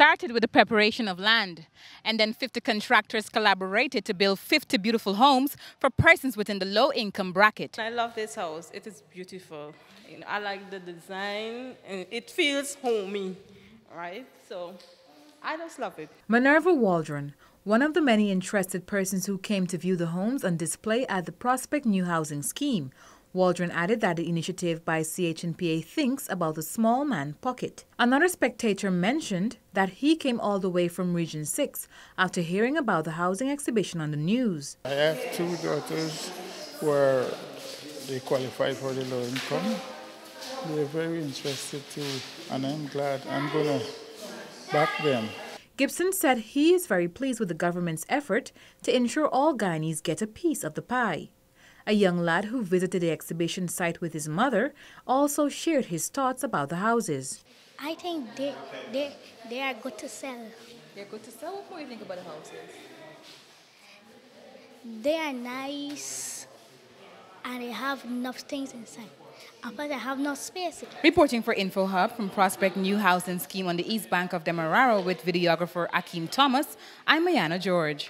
started with the preparation of land, and then 50 contractors collaborated to build 50 beautiful homes for persons within the low-income bracket. I love this house. It is beautiful. I like the design, and it feels homey, right? So I just love it. Minerva Waldron, one of the many interested persons who came to view the homes on display at the Prospect New Housing Scheme. Waldron added that the initiative by CH&PA thinks about the small man pocket. Another spectator mentioned that he came all the way from Region 6 after hearing about the housing exhibition on the news. I have two daughters where they qualify for the low income. They're very interested too, and I'm glad I'm going to back them. Gibson said he is very pleased with the government's effort to ensure all Guyanese get a piece of the pie. A young lad who visited the exhibition site with his mother also shared his thoughts about the houses. I think they are good to sell. They're good to sell? What do you think about the houses? They are nice and they have enough things inside. But they have no space. Reporting for InfoHub from Prospect New Housing Scheme on the east bank of Demerara with videographer Akeem Thomas, I'm Mayana George.